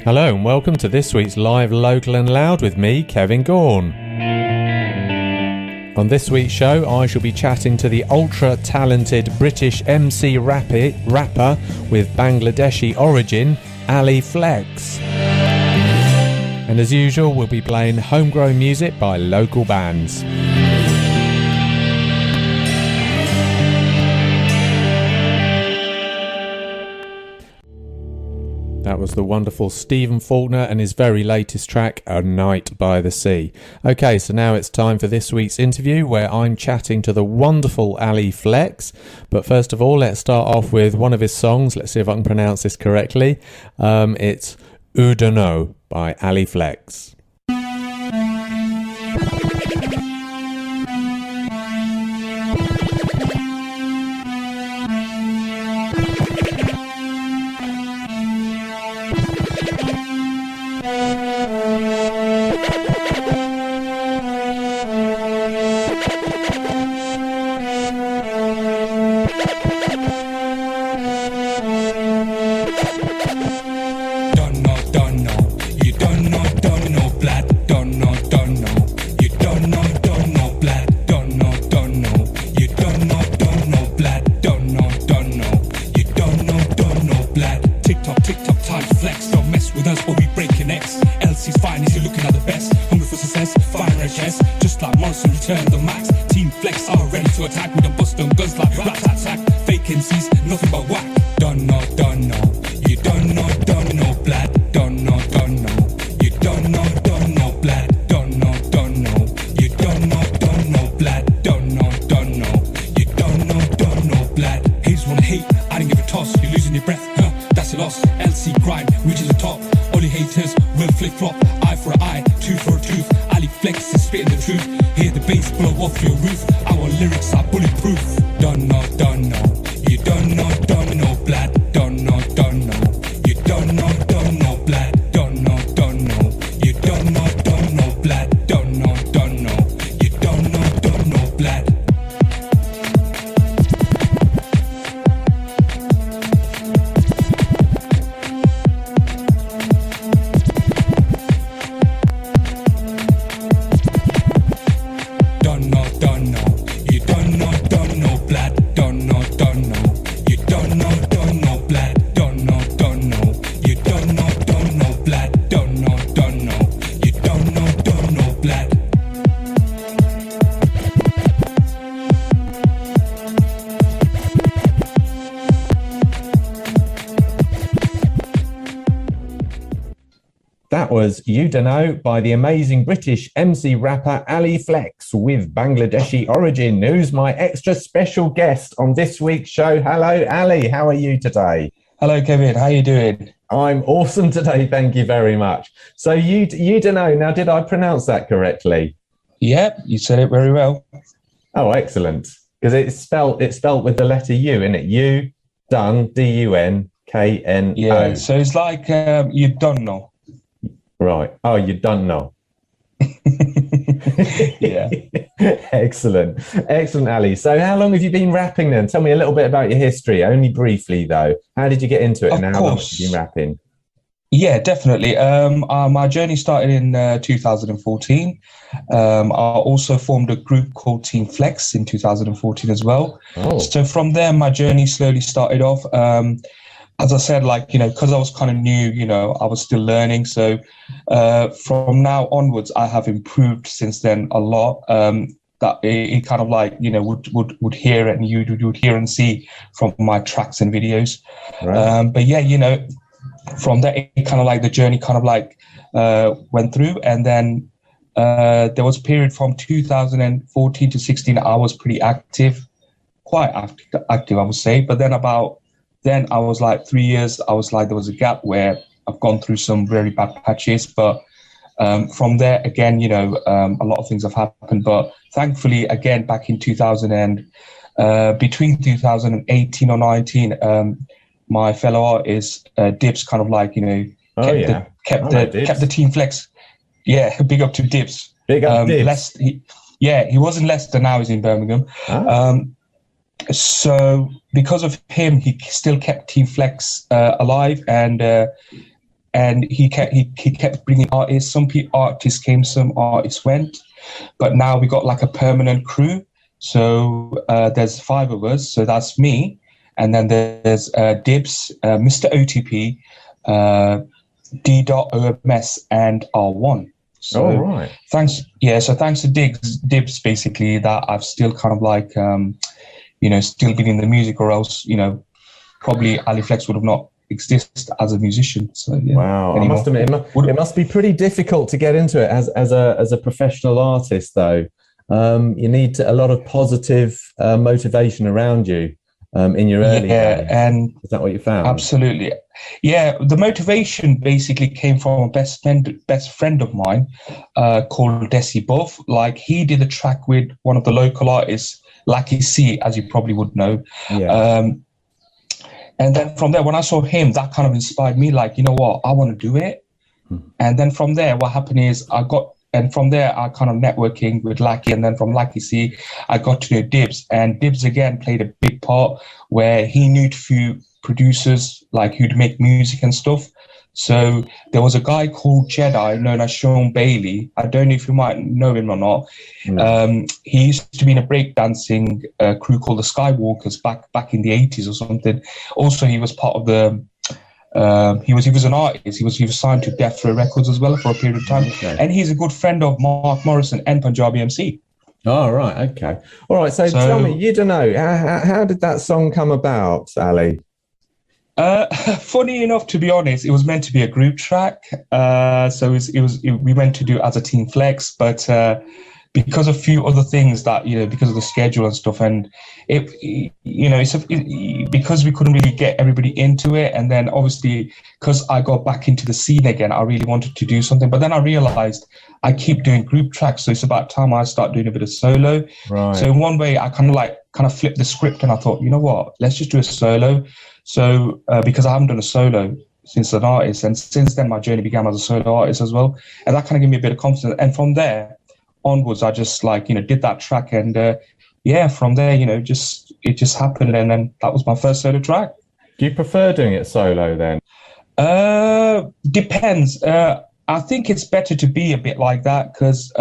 Hello and welcome to this week's Live Local and Loud with me, Kevin Gaughan. On this week's show, I shall be chatting to the ultra-talented British MC rapper with Bangladeshi origin, Ali Flex. And as usual, we'll be playing homegrown music by local bands. That was the wonderful Stephen Faulkner and his very latest track, A Night by the Sea. Okay, so now it's time for this week's interview where I'm chatting to the wonderful Ali Flex. But first of all, let's start off with one of his songs. Let's see if I can pronounce this correctly. It's Udano by Ali Flex. That was You Dunno by the amazing British MC rapper Ali Flex with Bangladeshi origin, who's my extra special guest on this week's show. Hello, Ali. How are you today? Hello, Kevin. How are you doing? I'm awesome today. Thank you very much. So you Dunno. Now, did I pronounce that correctly? Yep, you said it very well. Oh, excellent. Because it's spelt with the letter U, isn't it? You, Dun, D-U-N-K-N-O. Yeah, so it's like you don't know. Right. Oh, you don't know. Yeah. Excellent, Ali. So how long have you been rapping then? Tell me a little bit about your history, only briefly though. How did you get into it and how long have you been rapping? Yeah, definitely. My journey started in 2014. I also formed a group called Team Flex in 2014 as well. Oh. So from there, my journey slowly started off. As I said, because I was kind of new, I was still learning. So from now onwards, I have improved since then a lot. That it kind of would hear it and you would hear and see from my tracks and videos. Right. But yeah, from there, it kind of the journey kind of went through. And then there was a period from 2014 to 16, I was pretty active, quite active, I would say. But then I was 3 years, there was a gap where I've gone through some very bad patches. But from there, again, a lot of things have happened. But thankfully, again, back in between 2018 or 19, my fellow artist, Dips, kind of kept the Team Flex. Yeah, big up to Dips. Big up Dips. He wasn't Leicester, now he's in Birmingham. Oh. So because of him, he still kept Team Flex alive, and and he kept bringing artists. Artists came, some artists went, but now we got like a permanent crew. So there's 5 of us. So that's me, and then there's Dibs, Mr. OTP, D.OMS, and R1. So right. Thanks to Dibs basically, that I've still kind of like still been in the music, or else probably Ali Flex would have not exist as a musician. So yeah. Wow, anymore. I must admit, it must be pretty difficult to get into it as a professional artist, though. You need a lot of positive motivation around you in your early days. And is that what you found? Absolutely. Yeah, the motivation basically came from a best friend of mine called Desi Buff. Like, he did a track with one of the local artists, Lucky C, as you probably would know. Yeah. And then from there, when I saw him, that kind of inspired me, like, you know what, I want to do it. And then from there, what happened is from there, I kind of networking with Lucky, and then from Lucky C, I got to know Dibs, and Dibs again played a big part where he knew a few producers like who'd make music and stuff. So there was a guy called Jedi, known as Sean Bailey. I don't know if you might know him or not. No. He used to be in a breakdancing crew called the Skywalkers back in the 80s or something. Also, he was part of the he was an artist. He was signed to Death Row Records as well for a period of time. Okay. And he's a good friend of Mark Morrison and Punjabi MC. Oh, right. Okay. All right. So tell me, you don't know, how did that song come about, Ali? Funny enough, to be honest, it was meant to be a group track. So we meant to do it as a Team Flex, but because of a few other things that, because of the schedule and stuff, and because we couldn't really get everybody into it, and then obviously because I got back into the scene again, I really wanted to do something, but then I realized I keep doing group tracks, so it's about time I start doing a bit of solo. Right. So in one way, I kind of flipped the script, and I thought, you know what, let's just do a solo. So because I haven't done a solo since an artist, and since then my journey began as a solo artist as well, and that kind of gave me a bit of confidence. And from there onwards, I just did that track, and from there, it just happened, and then that was my first solo track. Do you prefer doing it solo then? Depends. I think it's better to be a bit like that, because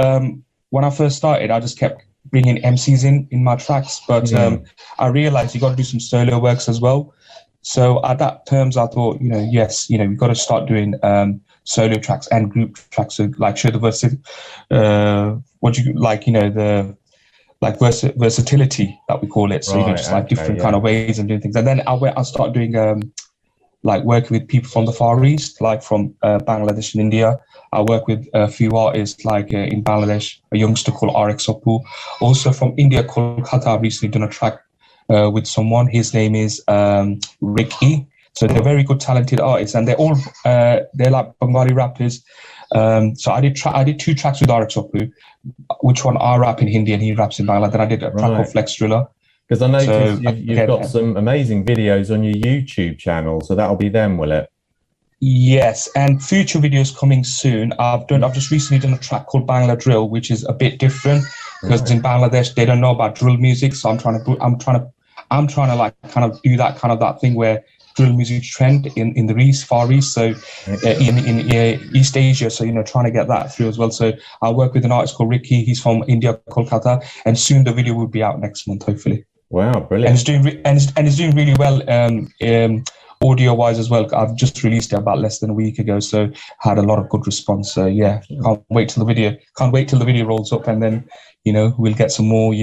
when I first started, I just kept bringing MCs in my tracks, but I realized you got to do some solo works as well. So at that terms, I thought, yes, we've got to start doing solo tracks and group tracks, so like show the versatility that we call it. So right, different kind of ways and doing things. And then I started doing working with people from the Far East, like from Bangladesh and India. I work with a few artists in Bangladesh, a youngster called RX Oppu. Also from India, Kolkata, I've recently done a track with someone. His name is Ricky. So they're very good, talented artists, and they're all they're like Bengali rappers. So I did 2 tracks with RX Oppu, which one I rap in Hindi and he raps in Bangla. Then I did a track called Flex Driller. Because I noticed you've got some amazing videos on your YouTube channel, so that'll be them, will it? Yes, and future videos coming soon. I've just recently done a track called Bangla Drill, which is a bit different because in Bangladesh they don't know about drill music. So I'm trying to like kind of do that thing where drill music trend in the Far East, so in East Asia. So trying to get that through as well. So I work with an artist called Ricky. He's from India, Kolkata, and soon the video will be out next month, hopefully. Wow, brilliant! And it's doing really well. Audio wise as well. I've just released it about less than a week ago, so had a lot of good response. So can't wait till the video rolls up, and then we'll get some more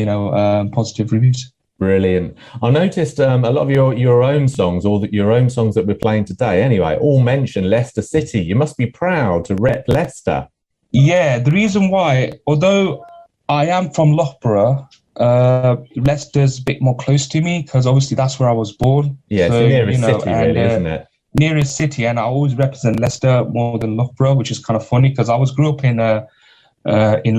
positive reviews. Brilliant. I noticed a lot of your own songs, or your own songs that we're playing today anyway, all mention Leicester City. You must be proud to rep Leicester. Yeah, the reason why, although I am from Loughborough, Leicester's a bit more close to me because obviously that's where I was born. Yeah, so, it's the nearest city, really, isn't it? Nearest city, and I always represent Leicester more than Loughborough, which is kind of funny because I grew up in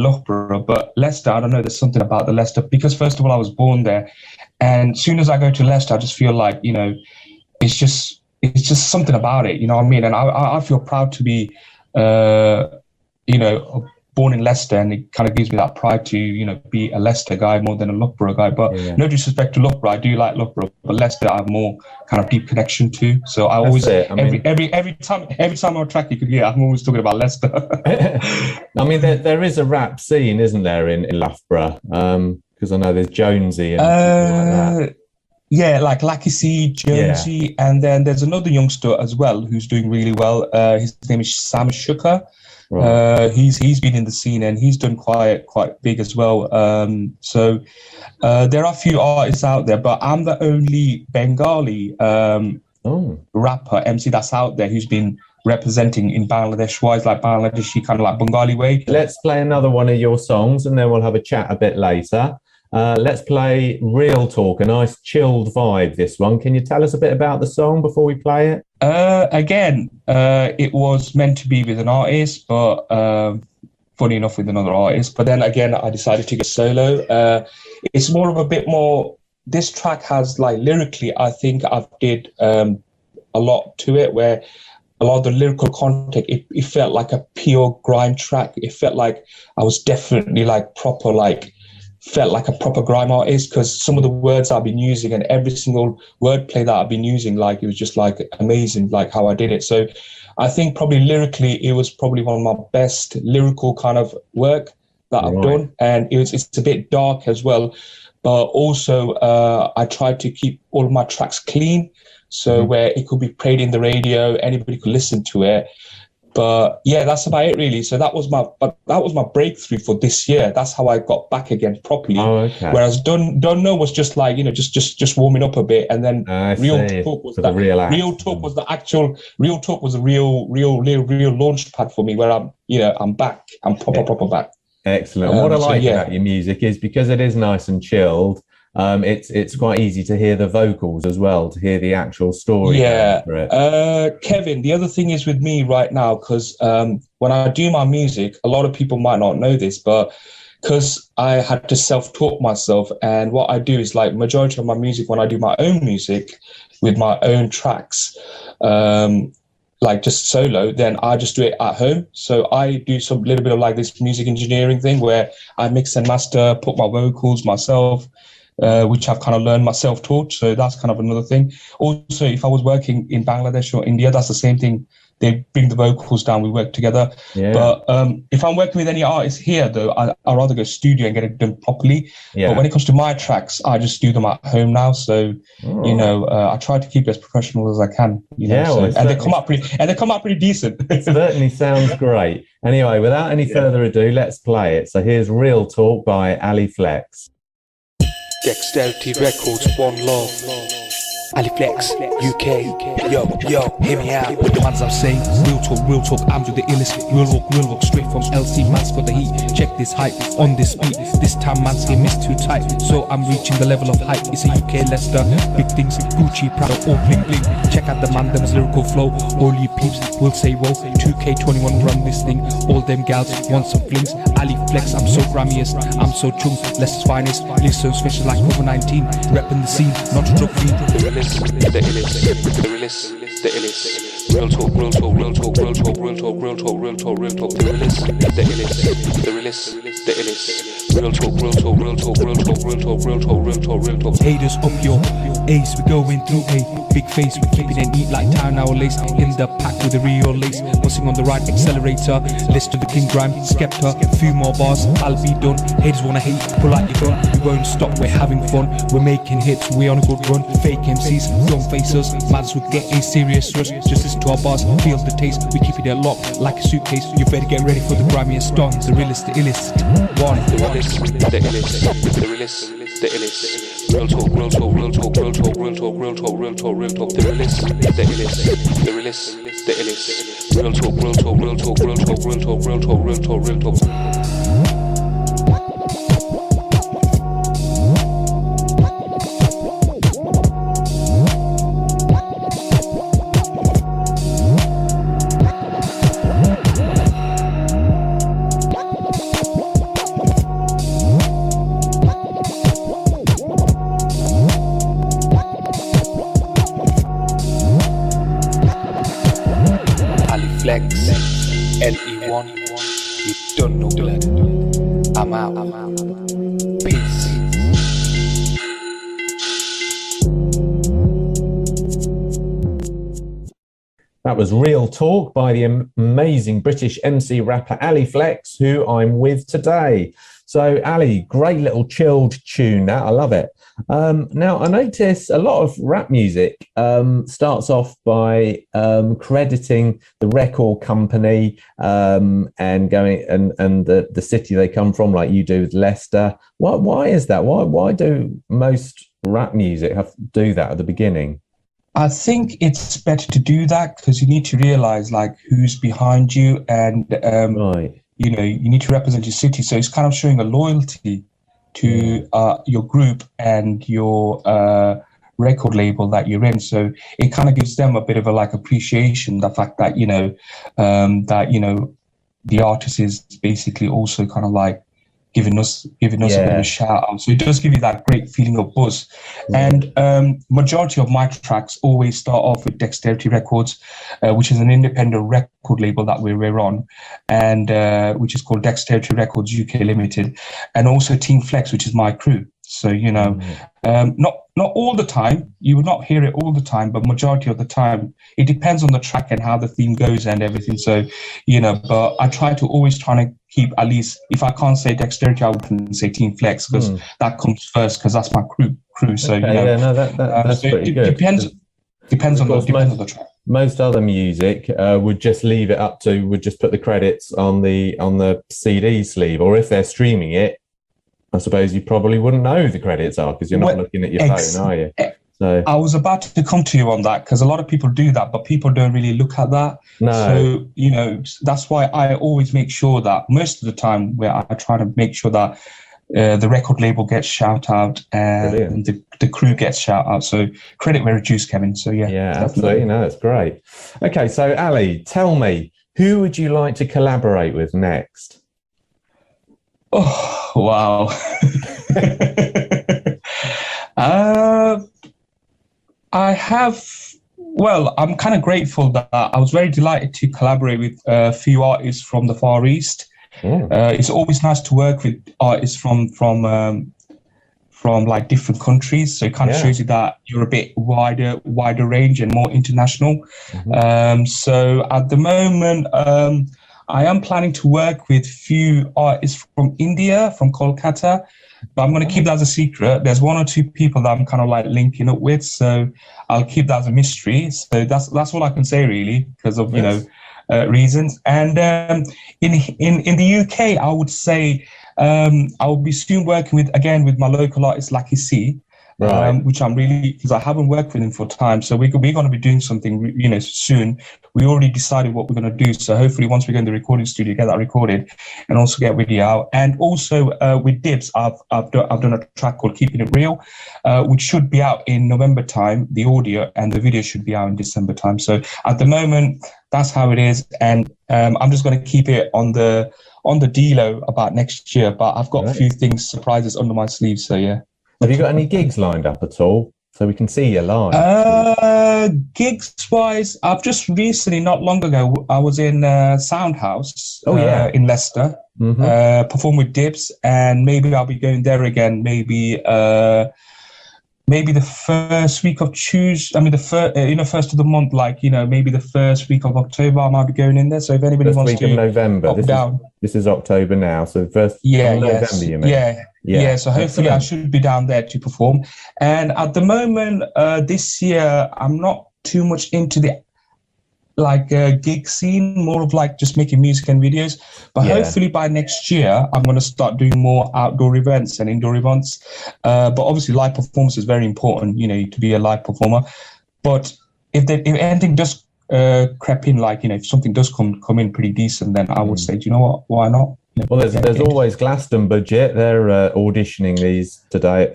Loughborough, but Leicester, I don't know, there's something about the Leicester because first of all I was born there, and as soon as I go to Leicester, I just feel like it's just something about it, you know what I mean? And I feel proud to be born in Leicester, and it kind of gives me that pride to, you know, be a Leicester guy more than a Loughborough guy. But no disrespect to Loughborough, I do like Loughborough, but Leicester I have more kind of deep connection to. So I always, every time I'm on track, you could hear I'm always talking about Leicester. I mean, there is a rap scene, isn't there, in Loughborough? Because I know there's Jonesy and like that. Yeah, like Lucky C, Jonesy, and then there's another youngster as well who's doing really well. His name is Sam Shuka. Right. He's been in the scene and he's done quite big as well. So there are a few artists out there, but I'm the only Bengali rapper MC that's out there who's been representing in Bangladesh wise, like Bangladeshi kind of like Bengali way. Let's play another one of your songs and then we'll have a chat a bit later. Let's play Real Talk, a nice chilled vibe, this one. Can you tell us a bit about the song before we play it? Again, it was meant to be with an artist, but funny enough with another artist. But then again, I decided to go solo. It's more of a bit more, this track has like lyrically, I think I've did a lot to it, where a lot of the lyrical content, it felt like a pure grime track. It felt like I was definitely like proper, like, felt like a proper grime artist, because some of the words I've been using and every single wordplay that I've been using, like, it was just like amazing, like how I did it. So I think probably lyrically, it was probably one of my best lyrical kind of work that I've done. And it's a bit dark as well, but also I tried to keep all of my tracks clean. So where it could be played in the radio, anybody could listen to it. But yeah, that's about it really. So that was my breakthrough for this year. That's how I got back again properly. Oh, okay. Whereas Don't Know was just like, you know, just warming up a bit, and then Real Talk was the real launch pad for me, where I'm back. I'm proper back. Excellent. And what I like about your music is because it is nice and chilled. It's quite easy to hear the vocals as well, to hear the actual story. Yeah. Kevin, the other thing is with me right now, because when I do my music, a lot of people might not know this, but because I had to self-taught myself, and what I do is like majority of my music, when I do my own music with my own tracks, like just solo, then I just do it at home. So I do some little bit of like this music engineering thing where I mix and master, put my vocals myself, which I've kind of learned myself taught. So that's kind of another thing. Also, if I was working in Bangladesh or India, that's the same thing. They bring the vocals down, we work together. Yeah. But if I'm working with any artists here, though, I'd rather go studio and get it done properly. Yeah. But when it comes to my tracks, I just do them at home now. So, I try to keep it as professional as I can. And they come out pretty decent. It certainly sounds great. Anyway, without any further ado, let's play it. So here's Real Talk by Ali Flex. Dexterity Records, One Love, Ali Flex, UK, yo, hear me out with the ones I'm saying. Real talk, I'm with the illest. Real walk, straight from LC, man's got the heat. Check this hype, on this beat. This time man's game is too tight, so I'm reaching the level of hype. It's a UK Leicester, big things, Gucci, Prada, all bling bling. Check out the man, them's lyrical flow. All you peeps will say, whoa, 2K21 run this thing. All them gals want some flings. Ali Flex, I'm so grimiest, I'm so chung, Leicester's finest. Live so special like COVID-19, repping the scene, not to drop me. The illest. Real talk. The illest. Real talk. Haters up your ace, we going through a big face. We keeping it neat like town our lace. In the pack with the real lace, busting on the right accelerator. List to the King Grime, Skepta. Few more bars, I'll be done. Haters wanna hate, pull out your gun. We won't stop, we're having fun. We're making hits, we on a good run. Fake MCs, don't face us. Matters would get a serious rush. Just listen to our bars, feel the taste. We keep it locked like a suitcase. You better get ready for the grimiest storm. The realest, the illest. One. The realest, the illest. The realest, the illest. Real talk. The realest, the illest. The realest, the illest. Real talk. Flex, LE1, You don't know blood. I'm out. Peace. That was Real Talk by the amazing British MC rapper Ali Flex, who I'm with today. So, Ali, great little chilled tune. That I love it. Now, I notice a lot of rap music starts off by crediting the record company and going and the city they come from, like you do with Leicester. Why is that? Why do most rap music have to do that at the beginning? I think it's better to do that because you need to realize like who's behind you, and Right. you know, you need to represent your city. So it's kind of showing a loyalty to your group and your record label that you're in. So it kind of gives them a bit of a like appreciation, the fact that the artist is basically also kind of like giving us a bit of a shout out. So it does give you that great feeling of buzz. And majority of my tracks always start off with Dexterity Records, which is an independent record label that we're on, and which is called Dexterity Records UK Limited, and also Team Flex, which is my crew. So not all the time, you will not hear it all the time, but majority of the time it depends on the track and how the theme goes and everything. So but I try to always try to keep, at least if I can't say Dexterity, I would say Team Flex, because that comes first, because that's my crew. So Okay, that's so pretty it good. depends on the track. Most other music would just leave it up to, would just put the credits on the CD sleeve, or if they're streaming it, I suppose you probably wouldn't know who the credits are because you're not looking at your phone, are you? So I was about to come to you on that, because a lot of people do that, but people don't really look at that. No. So, that's why I always make sure that most of the time where I try to make sure that the record label gets shout out and the crew gets shout out. So credit where it's due, Kevin. So yeah. Yeah, absolutely. No, it's great. Okay, so Ali, tell me, who would you like to collaborate with next? Oh, wow. I'm kind of grateful that I was very delighted to collaborate with a few artists from the Far East. It's always nice to work with artists from like different countries. So it kind of shows you that you're a bit wider range and more international. So at the moment, I am planning to work with few artists from India, from Kolkata, but I'm going to keep that as a secret. There's one or two people that I'm kind of like linking up with, so I'll keep that as a mystery. So that's all I can say really, because of reasons. And in the UK, I would say I will be soon working with my local artist Lucky C. Right. Which I'm really, because I haven't worked with him for time. So we're going to be doing something, soon. We already decided what we're going to do. So hopefully once we go in the recording studio, get that recorded and also get video out. And also with Dibs, I've done a track called Keeping It Real, which should be out in November time, the audio, and the video should be out in December time. So at the moment, that's how it is. And I'm just going to keep it on the D-Lo about next year. But I've got a few surprises under my sleeve. So yeah. Have you got any gigs lined up at all, so we can see you live? Gigs wise, I've just recently, not long ago, I was in Soundhouse in Leicester, performed with Dibs, and maybe I'll be going there again. Maybe the first week of first of the month, maybe the first week of October, I might be going in there. So if anybody wants to, first week of November. This is October now, so first November, you mean? Yeah, so hopefully I should be down there to perform. And at the moment, this year, I'm not too much into the gig scene, more of like just making music and videos. But hopefully by next year, I'm going to start doing more outdoor events and indoor events. But obviously live performance is very important, to be a live performer. But if anything does creep in, if something does come in pretty decent, then I would say, do you know what, why not? Well, there's always Glaston Budget. They're auditioning these today.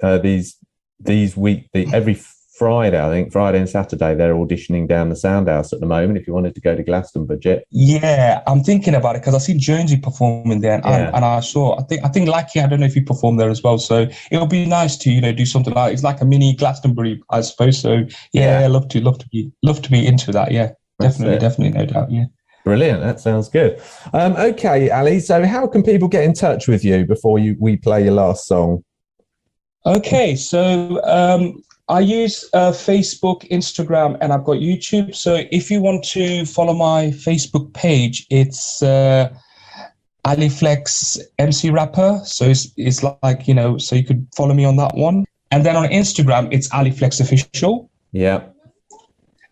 Every Friday, I think Friday and Saturday, they're auditioning down the Soundhouse at the moment. If you wanted to go to Glaston Budget, yeah, I'm thinking about it because I see Jonesy performing there, and I saw. I think Lucky. I don't know if he performed there as well. So it'll be nice to do something like it's like a mini Glastonbury, I suppose. So yeah, love to be into that. Yeah, definitely, no doubt. Yeah. Brilliant. That sounds good. Okay, Ali. So, how can people get in touch with you before we play your last song? Okay, so I use Facebook, Instagram, and I've got YouTube. So if you want to follow my Facebook page, it's Ali Flex MC Rapper. So it's like, you know, so you could follow me on that one. And then on Instagram, it's Ali Flex Official. Yeah.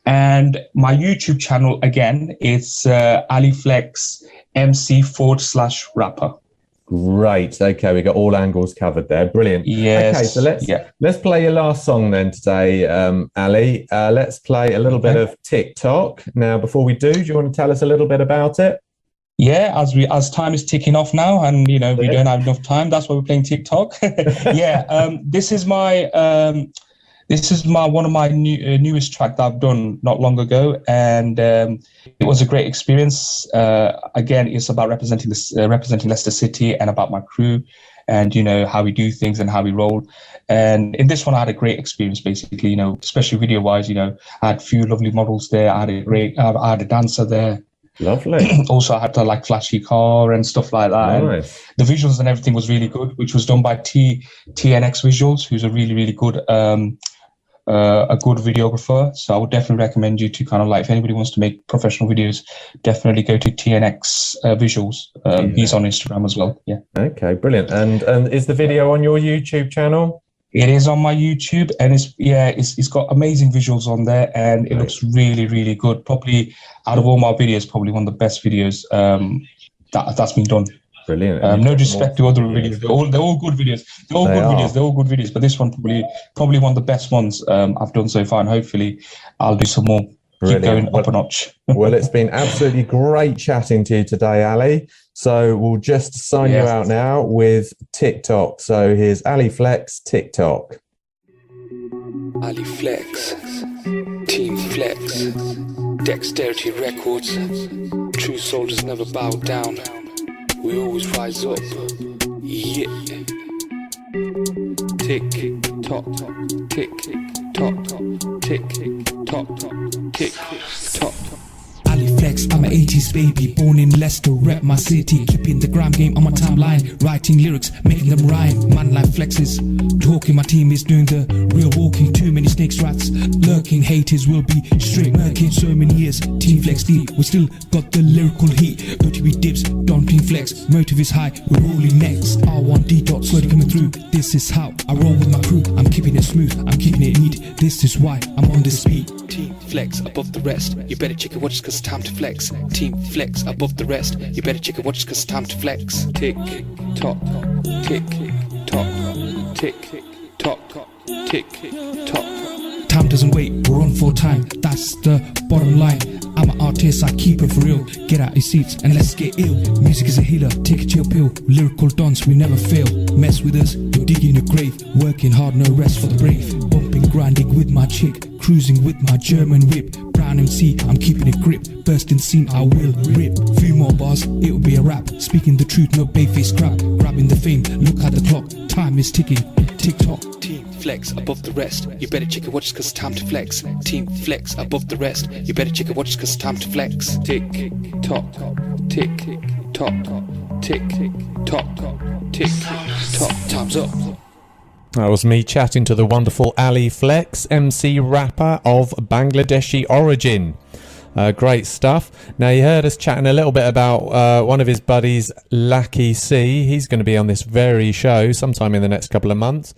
And my YouTube channel, again, it's Ali Flex MC /rapper. Great. Okay, we got all angles covered there. Brilliant. Yes. Okay, so let's play your last song then today, Ali. Let's play a little bit of TikTok. Now, before we do you want to tell us a little bit about it? Yeah, as time is ticking off now, and you know we don't have enough time. That's why we're playing TikTok. Yeah, this is my one of my newest track that I've done not long ago, and it was a great experience. Again, it's about representing Leicester City and about my crew, and you know how we do things and how we roll. And in this one, I had a great experience. Basically, you know, especially video wise, you know, I had a few lovely models there. I had a dancer there. Lovely. Also, I had to like flashy car and stuff like that. Nice. And the visuals and everything was really good, which was done by TNX Visuals, who's a really good a good videographer. So I would definitely recommend you to kind of like, if anybody wants to make professional videos, definitely go to TNX Visuals. He's on Instagram as well. Yeah. Okay, brilliant. And is the video on your YouTube channel? It is on my YouTube, and it's got amazing visuals on there, and it looks really good. Probably out of all my videos, probably one of the best videos that's been done. Brilliant. No disrespect to other videos; they're all good videos. They're all good videos. But this one probably one of the best ones I've done so far, and hopefully I'll do some more. Brilliant. Keep going up a notch. Well, it's been absolutely great chatting to you today, Ali. So we'll just sign you out now with TikTok. So here's Ali Flex, TikTok. Ali Flex, Team Flex, Dexterity Records. True soldiers never bow down. We always rise up. Yeah. Tick tock, tick tock, tick tock, tick tock. Ali Flex, I'm an 80s baby, born in Leicester, rep my city, keeping the gram game on my timeline, writing lyrics, making them rhyme, man like flexes, talking, my team is doing the real walking, too many snakes, rats, lurking, haters will be straight murking, so many years, Team Flex deep, we still got the lyrical heat, OTB dips, Don Team Flex, motive is high, we're rolling next, R1 D-dot, sweaty coming through, this is how I roll with my crew, I'm keeping it smooth, I'm keeping it neat, this is why I'm on this beat. Team Flex above the rest, you better check it, watch it, cause it's time to flex. Team Flex above the rest, you better check it, watch it, cause it's time to flex. Tick tock, tick tock, tick tock, tick tock. Time doesn't wait, we're on for time, that's the bottom line. I'm an artist, I keep it for real. Get out your seats and let's get ill. Music is a healer, take a chill pill. Lyrical dance, we never fail. Mess with us, you're digging your grave. Working hard, no rest for the brave. Bumping, grinding with my chick. Cruising with my German whip. Brown MC, I'm keeping it grip. Bursting scene, I will rip. Few more bars, it'll be a rap. Speaking the truth, no bayface crap. Grabbing the fame, look at the clock. Time is ticking, tick tock. Team Flex above the rest, you better check it, watch it, cause it's time to flex. Team Flex above the rest, you better check it, watch it, cause it's time to flex. Tick tock, tick tock, tick tock, tick tock. Time's up. That was me chatting to the wonderful Ali Flex, MC rapper of Bangladeshi origin. Great stuff. Now, you heard us chatting a little bit about one of his buddies, Lucky C. He's going to be on this very show sometime in the next couple of months.